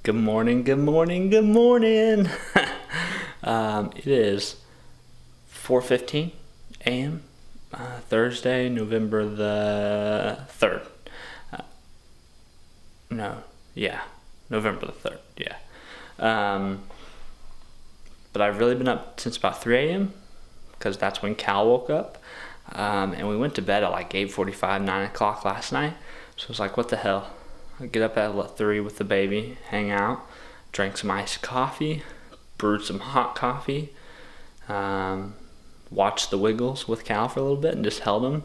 Good morning, good morning, good morning. It is 4:15 a.m. Thursday, November the 3rd. November the 3rd, yeah. But I've really been up since about 3 a.m. because that's when Cal woke up. And we went to bed at like 8:45, 9 o'clock last night. So I was like, what the hell? I get up at 3 with the baby, hang out, drank some iced coffee, brewed some hot coffee, watched the Wiggles with Cal for a little bit and just held him.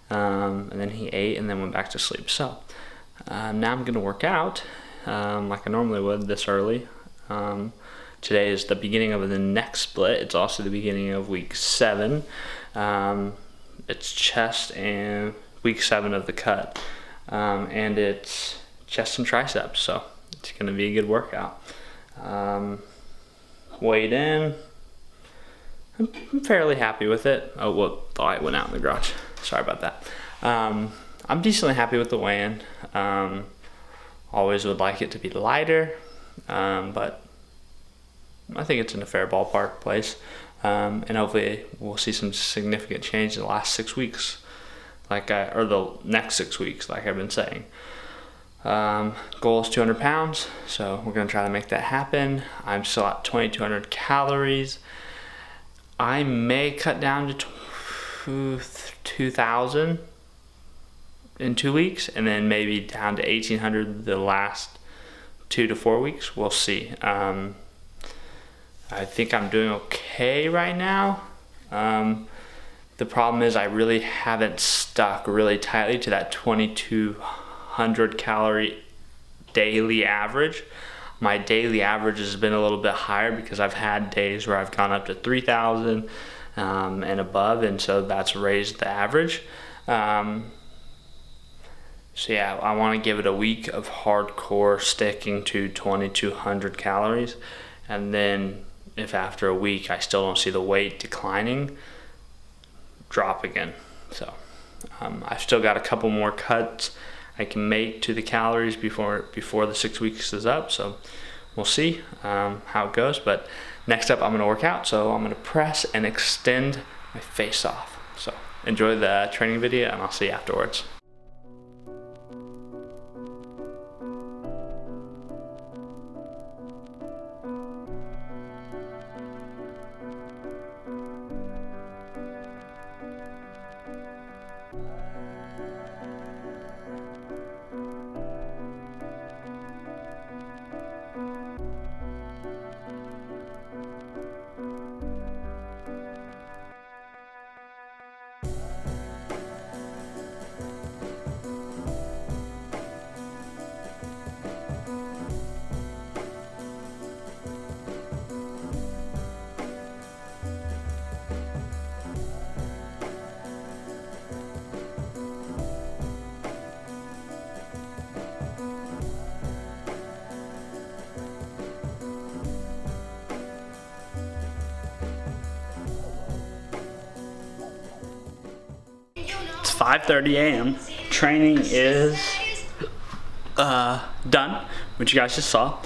And then he ate and then went back to sleep. So now I'm going to work out like I normally would this early. Today is the beginning of the next split. It's also the beginning of week 7. It's chest and week 7 of the cut. And it's chest and triceps, so it's going to be a good workout. Weighed in. I'm fairly happy with it. Oh, well, the light went out in the garage. Sorry about that. I'm decently happy with the weigh-in. Always would like it to be lighter, but I think it's in a fair ballpark place. And hopefully we'll see some significant change in the last 6 weeks, or the next 6 weeks, like I've been saying. Goal is 200 pounds, so we're gonna try to make that happen. I'm still at 2,200 calories. I may cut down to 2,000 in 2 weeks, and then maybe down to 1,800 the last 2 to 4 weeks. We'll see. I think I'm doing okay right now. The problem is I really haven't stuck really tightly to that 2,200 calorie daily average. My daily average has been a little bit higher because I've had days where I've gone up to 3,000 and above, and so that's raised the average. So yeah, I want to give it a week of hardcore sticking to 2,200 calories, and then if after a week I still don't see the weight declining, drop again. So I've still got a couple more cuts I can make to the calories before the 6 weeks is up, so we'll see how it goes. But next up I'm going to work out, so I'm going to press and extend my face off. So enjoy the training video and I'll see you afterwards. It's 5:30 a.m. Training is done, which you guys just saw.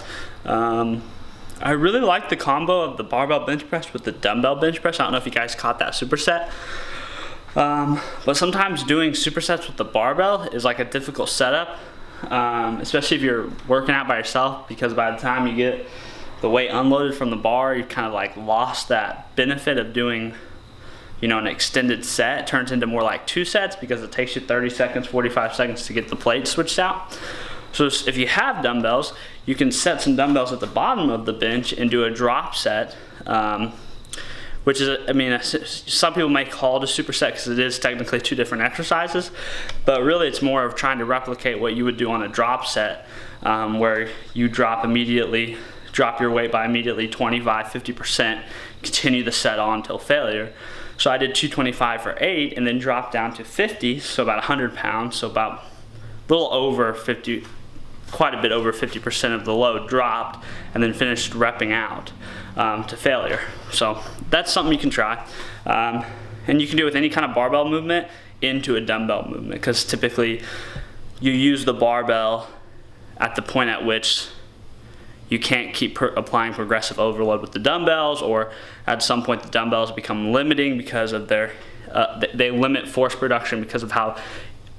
I really like the combo of the barbell bench press with the dumbbell bench press. I don't know if you guys caught that superset. But sometimes doing supersets with the barbell is like a difficult setup, especially if you're working out by yourself, because by the time you get the weight unloaded from the bar, you kind of like lost that benefit of doing, you know, an extended set. It turns into more like 2 sets because it takes you 30 seconds, 45 seconds to get the plate switched out. So if you have dumbbells, you can set some dumbbells at the bottom of the bench and do a drop set, which is, I mean, some people may call it a superset because it is technically 2 different exercises, but really it's more of trying to replicate what you would do on a drop set, where you drop your weight by immediately 25-50%, continue the set on until failure. So I did 225 for 8 and then dropped down to 50, so about 100 pounds, so about a little over 50, quite a bit over 50% of the load dropped, and then finished repping out to failure. So that's something you can try. And you can do it with any kind of barbell movement into a dumbbell movement, because typically you use the barbell at the point at which you can't keep applying progressive overload with the dumbbells, or at some point the dumbbells become limiting because of their, they limit force production because of how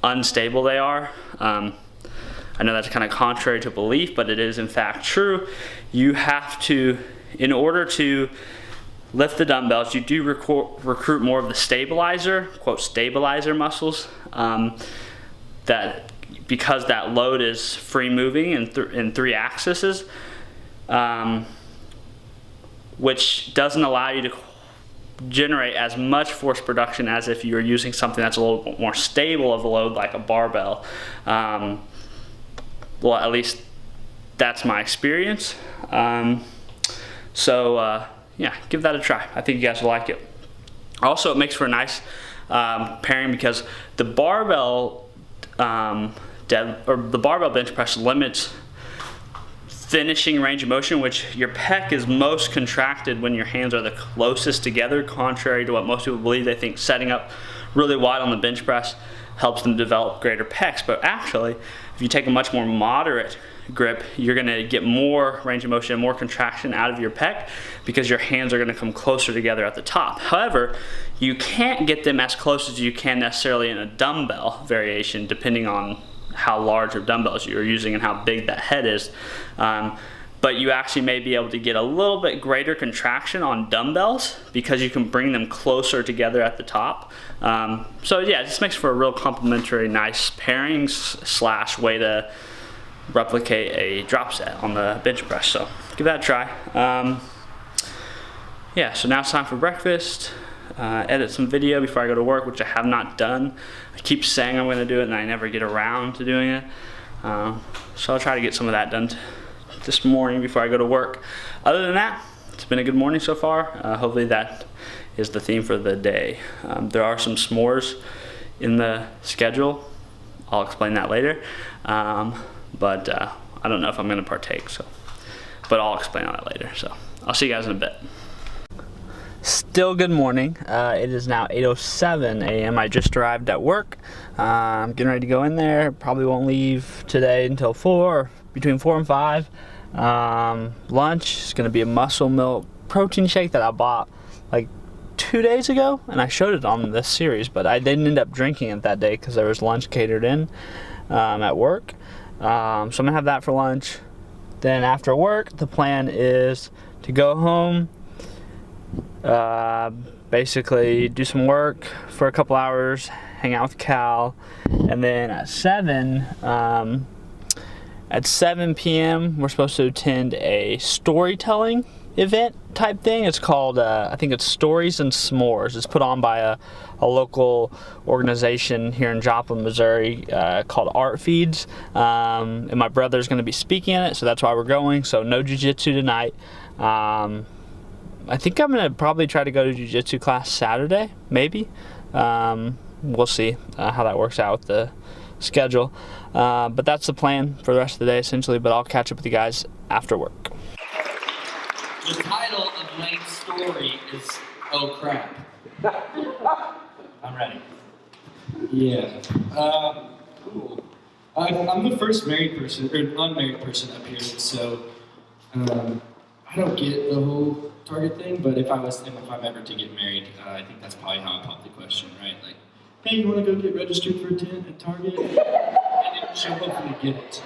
unstable they are. I know that's kind of contrary to belief, but it is in fact true. You have to, in order to lift the dumbbells, you do recruit more of the stabilizer, quote, stabilizer muscles, that because that load is free moving in 3 axes, which doesn't allow you to generate as much force production as if you're using something that's a little bit more stable of a load like a barbell. Well, at least that's my experience. Yeah, give that a try. I think you guys will like it. Also, it makes for a nice pairing because the barbell the barbell bench press limits finishing range of motion, which your pec is most contracted when your hands are the closest together, contrary to what most people believe. They think setting up really wide on the bench press helps them develop greater pecs, but actually, if you take a much more moderate grip, you're going to get more range of motion, more contraction out of your pec because your hands are going to come closer together at the top. However, you can't get them as close as you can necessarily in a dumbbell variation, depending on how large of dumbbells you're using and how big that head is. But you actually may be able to get a little bit greater contraction on dumbbells because you can bring them closer together at the top. So yeah, it just makes for a real complementary, nice pairing slash way to replicate a drop set on the bench press. So give that a try. Yeah, so now it's time for breakfast. Edit some video before I go to work, which I have not done. I keep saying I'm going to do it and I never get around to doing it. So I'll try to get some of that done this morning before I go to work. Other than that, it's been a good morning so far. Hopefully that is the theme for the day. There are some s'mores in the schedule. I'll explain that later. But I don't know if I'm going to partake, but I'll explain on it later. So I'll see you guys in a bit. Still good morning. It is now 8:07 a.m. I just arrived at work. I'm getting ready to go in there. Probably won't leave today until 4, between 4 and 5. Lunch is going to be a muscle milk protein shake that I bought like 2 days ago, and I showed it on this series, but I didn't end up drinking it that day because there was lunch catered in at work. So I'm going to have that for lunch. Then after work, the plan is to go home, basically do some work for a couple hours, hang out with Cal, and then at 7 p.m. we're supposed to attend a storytelling event type thing. It's called I think it's Stories and S'mores. It's put on by a local organization here in Joplin, Missouri, called Art Feeds, and my brother's going to be speaking in it, so that's why we're going. So no jiu-jitsu tonight. I think I'm going to probably try to go to jiu-jitsu class Saturday, maybe. We'll see how that works out with the schedule. But that's the plan for the rest of the day, essentially. But I'll catch up with you guys after work. The title of Lane's story is "Oh Crap." I'm ready. Yeah. Cool. I'm the first married person, or unmarried person up here, so I don't get the whole Target thing, but if I'm ever to get married, I think that's probably how I pop the question, right? Like, hey, you want to go get registered for a tent at Target? And then she'll hopefully get it.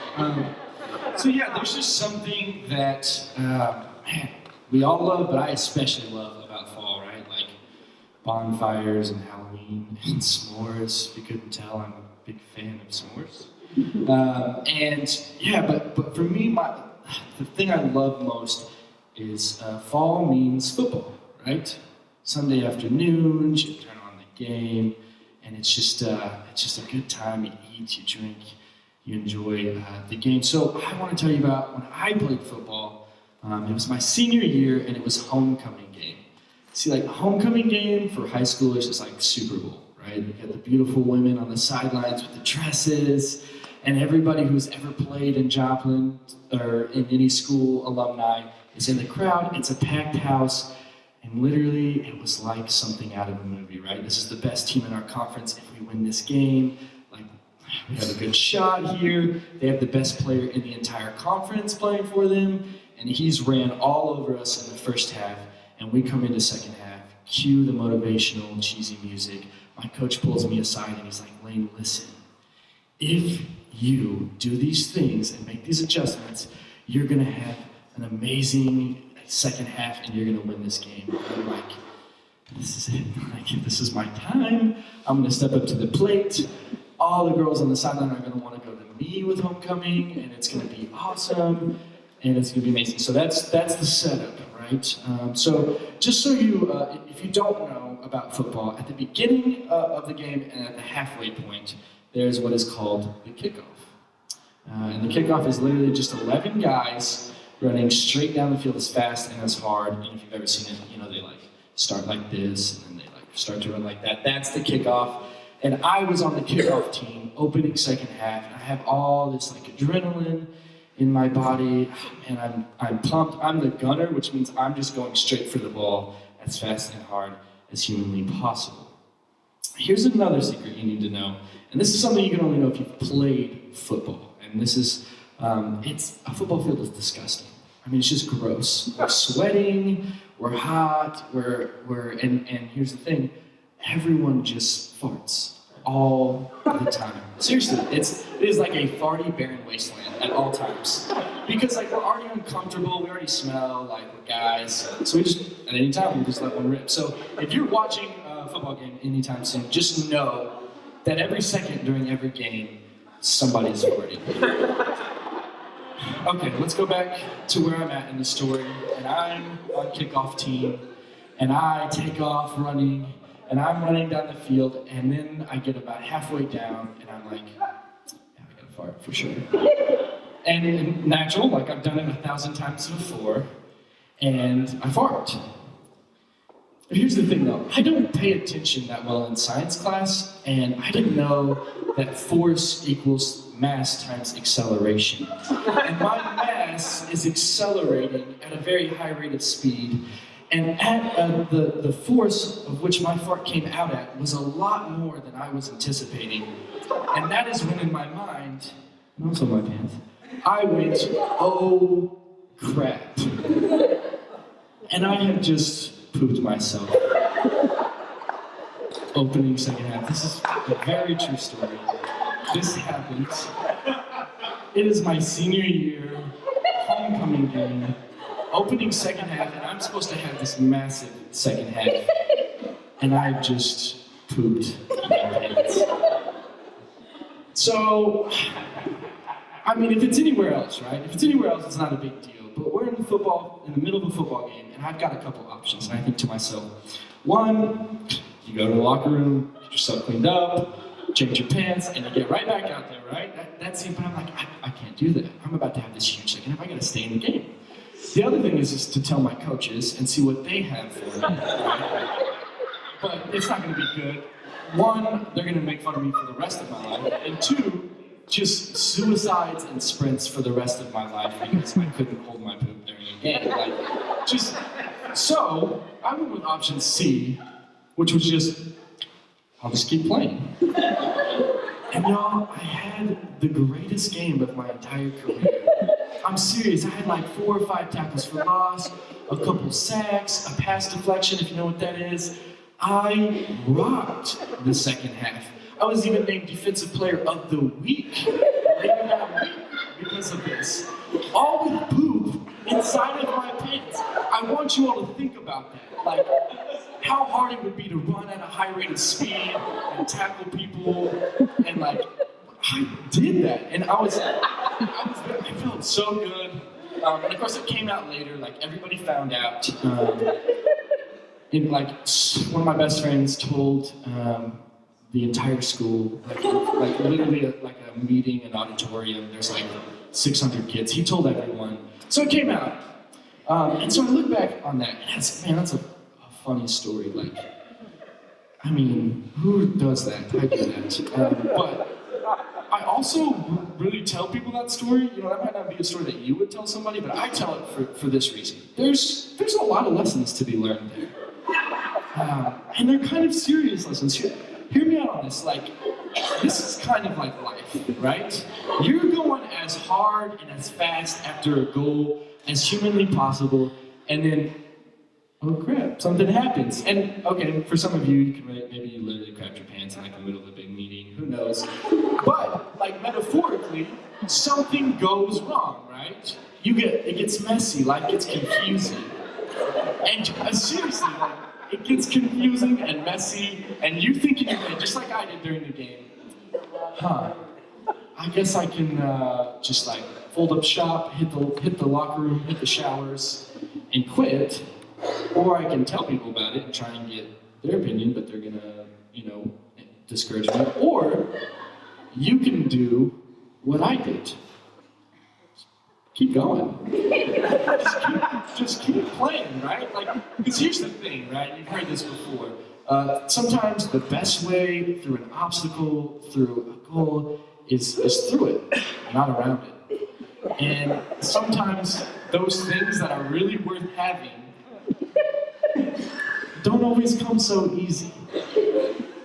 So yeah, there's just something that, man, we all love, but I especially love about fall, right? Like bonfires and Halloween and s'mores. If you couldn't tell, I'm a big fan of s'mores. And yeah, but for me, the thing I love most is fall means football, right? Sunday afternoons, you turn on the game, and it's just a good time. You eat, you drink, you enjoy the game. So I want to tell you about when I played football. It was my senior year, and it was homecoming game. See, like a homecoming game for high schoolers is like Super Bowl, right? You got the beautiful women on the sidelines with the dresses, and everybody who's ever played in Joplin or in any school alumni is in the crowd. It's a packed house, and literally it was like something out of a movie, right? This is the best team in our conference. If we win this game, like, we have a good shot here. They have the best player in the entire conference playing for them, and he's ran all over us in the first half, and we come into second half, cue the motivational, cheesy music. My coach pulls me aside and he's like, Lane, listen, if you do these things and make these adjustments, you're gonna have an amazing second half and you're gonna win this game. And I'm like, this is it, like, this is my time. I'm gonna step up to the plate. All the girls on the sideline are gonna wanna go to me with homecoming, and it's gonna be awesome, and it's gonna be amazing. So that's the setup, right? So just so you, if you don't know about football, at the beginning of the game and at the halfway point, there's what is called the kickoff. And the kickoff is literally just 11 guys running straight down the field as fast and as hard. And if you've ever seen it, you know, they like start like this, and then they like start to run like that. That's the kickoff. And I was on the kickoff team, opening second half, and I have all this like adrenaline in my body, and I'm pumped. I'm the gunner, which means I'm just going straight for the ball as fast and hard as humanly possible. Here's another secret you need to know, and this is something you can only know if you've played football. And this is, a football field is disgusting. I mean, it's just gross. We're sweating, we're hot, and here's the thing, everyone just farts all the time. Seriously, it is like a farty, barren wasteland at all times. Because like we're already uncomfortable, we already smell like we're guys, so we just, at any time, we just let one rip. So if you're watching a football game anytime soon, just know that every second during every game, somebody's farting. Okay, let's go back to where I'm at in the story, and I'm on kickoff team, and I take off running, and I'm running down the field, and then I get about halfway down, and I'm like, yeah, I gotta fart for sure. And natural, like I've done it 1,000 times before, and I fart. But here's the thing though, I don't pay attention that well in science class, and I didn't know that force equals mass times acceleration. And my mass is accelerating at a very high rate of speed, and at the force of which my fart came out at was a lot more than I was anticipating. And that is when in my mind, and also my pants, I went, oh crap. And I had just pooped myself. Opening second half. This is a very true story. This happened. It is my senior year, homecoming game, opening second half, and I'm supposed to have this massive second half, and I've just pooped my pants. So, I mean, if it's anywhere else, right? If it's anywhere else, it's not a big deal. But we're in the middle of a football game, and I've got a couple options, and I think to myself, one, you go to the locker room, get yourself cleaned up, change your pants, and you get right back out there, right? That's it, but I'm like, I can't do that. I'm about to have this huge second half, I gotta stay in the game. The other thing is to tell my coaches and see what they have for me, right? But it's not gonna be good. One, they're gonna make fun of me for the rest of my life, and two, just suicides and sprints for the rest of my life because I couldn't hold my poop during a game. Like, so I went with option C, which was I'll just keep playing. And y'all, I had the greatest game of my entire career. I'm serious, I had like 4 or 5 tackles for loss, a couple sacks, a pass deflection, if you know what that is. I rocked the second half. I was even named Defensive Player of the Week later that week because of this. All with poop inside of my pants. I want you all to think about that. Like, how hard it would be to run at a high rate of speed and tackle people, and like, I did that, and I felt so good. And of course, it came out later. Like everybody found out. And like one of my best friends told the entire school, like literally like a meeting, an auditorium. There's like 600 kids. He told everyone. So it came out, and so I look back on that, and that's a funny story. Like, I mean, who does that? I do that. But I also really tell people that story. You know, that might not be a story that you would tell somebody, but I tell it for this reason. There's a lot of lessons to be learned there. And they're kind of serious lessons. Hear me out on this. Like, this is kind of like life, right? You're going as hard and as fast after a goal as humanly possible, and then, oh crap, something happens. And okay, for some of you, you can maybe you literally crapped your pants in like the middle of a big meeting, who knows? But like metaphorically, something goes wrong, right? It gets messy, life gets confusing. And seriously, like, it gets confusing and messy, and you think in your head, just like I did during the game, I guess I can just like fold up shop, hit the locker room, hit the showers, and quit. Or I can tell people about it and try and get their opinion, but they're gonna, discourage me. Or you can do what I did. Keep going. Just keep playing, right? Like, because here's the thing, right? You've heard this before. Sometimes the best way through an obstacle, through a goal, is through it, not around it. And sometimes those things that are really worth having don't always come so easy.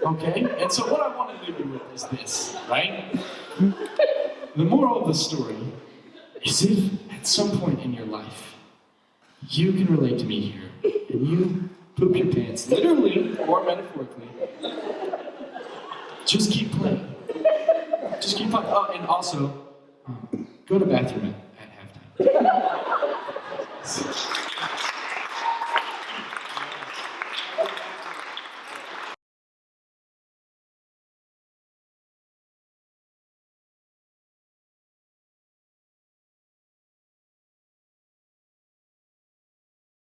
Okay? And so what I want to leave you with is this, right? The moral of the story is if at some point in your life you can relate to me here and you poop your pants, literally or metaphorically, just keep playing. Just keep playing. Oh, and also, go to the bathroom at halftime.